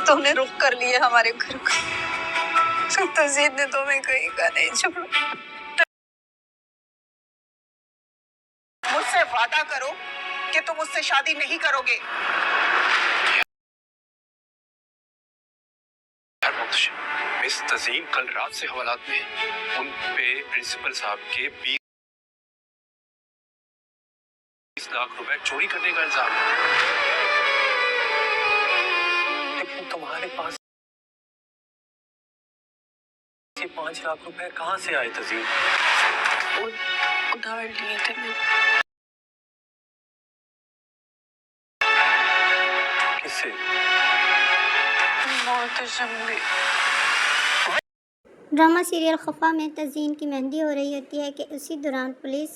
तो ने रुख कर लिए हमारे घर का। तज़ीन ने तो मैं कहीं का नहीं छोड़ा। मुझसे वादा करो कि तुम मुझसे शादी नहीं करोगे। मिस तज़ीन कल रात से हवालात में हैं। उन पे प्रिंसिपल साहब के 20 लाख रुपए चोरी करने का इल्जाम है। लेकिन तुम्हारे पास ये 5 लाख रुपए कहाँ से आए तज़ीन? उधार लिए थे मैंने। किससे? मोहतशम ने। ड्रामा सीरियल खफा में तज़ीन की मेहंदी हो रही होती है कि उसी दौरान पुलिस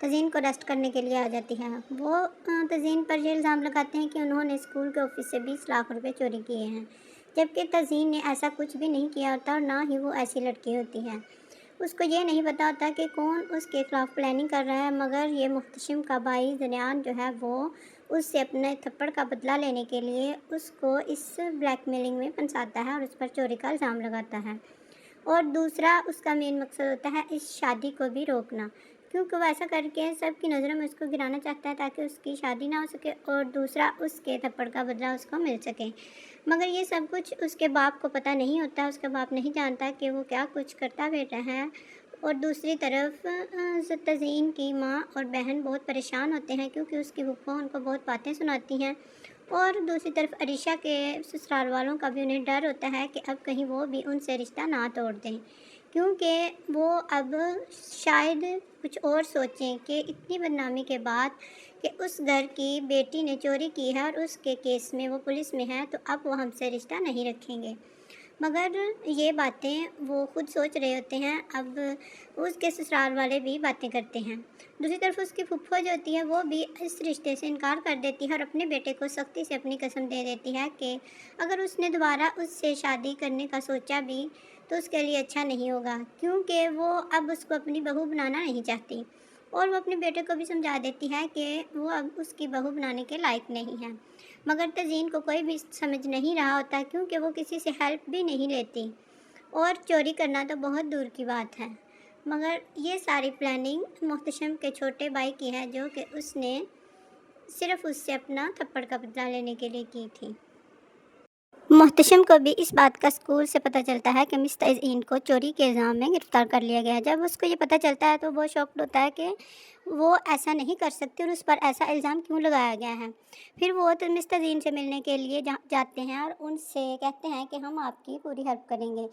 तज़ीन को अरेस्ट करने के लिए आ जाती है। वो तज़ीन पर ये इल्ज़ाम लगाते हैं कि उन्होंने स्कूल के ऑफिस से 20 लाख रुपए चोरी किए हैं, जबकि तज़ीन ने ऐसा कुछ भी नहीं किया होता और ना ही वो ऐसी लड़की होती है। उसको ये नहीं पता होता कि कौन उसके ख़िलाफ़ प्लानिंग कर रहा है, मगर ये मुहतशिम का भाई ज़नियान जो है वो उससे अपने थप्पड़ का बदला लेने के लिए उसको इस ब्लैकमेलिंग में फंसाता है और उस पर चोरी का इल्ज़ाम लगाता है। और दूसरा उसका मेन मकसद होता है इस शादी को भी रोकना, क्योंकि वो ऐसा करके सबकी नज़रों में उसको गिराना चाहता है ताकि उसकी शादी ना हो सके और दूसरा उसके थप्पड़ का बदला उसको मिल सके। मगर ये सब कुछ उसके बाप को पता नहीं होता, उसका बाप नहीं जानता कि वो क्या कुछ करता बैठा है। और दूसरी तरफ तज़ीन की माँ और बहन बहुत परेशान होते हैं क्योंकि उसकी फूफा उनको बहुत बातें सुनाती हैं। और दूसरी तरफ अरीशा के ससुराल वालों का भी उन्हें डर होता है कि अब कहीं वो भी उनसे रिश्ता ना तोड़ दें, क्योंकि वो अब शायद कुछ और सोचें कि इतनी बदनामी के बाद कि उस घर की बेटी ने चोरी की है और उसके केस में वो पुलिस में है, तो अब वो हमसे रिश्ता नहीं रखेंगे। मगर ये बातें वो खुद सोच रहे होते हैं, अब उसके ससुराल वाले भी बातें करते हैं। दूसरी तरफ उसकी फूफा जो होती है वो भी इस रिश्ते से इनकार कर देती है और अपने बेटे को सख्ती से अपनी कसम दे देती है कि अगर उसने दोबारा उससे शादी करने का सोचा भी तो उसके लिए अच्छा नहीं होगा, क्योंकि वो अब उसको अपनी बहू बनाना नहीं चाहती। और वो अपने बेटे को भी समझा देती है कि वो अब उसकी बहू बनाने के लायक नहीं है। मगर तज़ीन को कोई भी समझ नहीं रहा होता, क्योंकि वो किसी से हेल्प भी नहीं लेती और चोरी करना तो बहुत दूर की बात है। मगर ये सारी प्लानिंग मुहतशम के छोटे भाई की है, जो कि उसने सिर्फ़ उससे अपना थप्पड़ का बदला लेने के लिए की थी। मुहतशम को भी इस बात का स्कूल से पता चलता है कि मिस तज़ीन को चोरी के इल्ज़ाम में गिरफ़्तार कर लिया गया है। जब उसको ये पता चलता है तो वो शॉक्ड होता है कि वो ऐसा नहीं कर सकती और उस पर ऐसा इल्ज़ाम क्यों लगाया गया है। फिर वो तो मिस तज़ीन से मिलने के लिए जाते हैं और उनसे कहते हैं कि हम आपकी पूरी हेल्प करेंगे।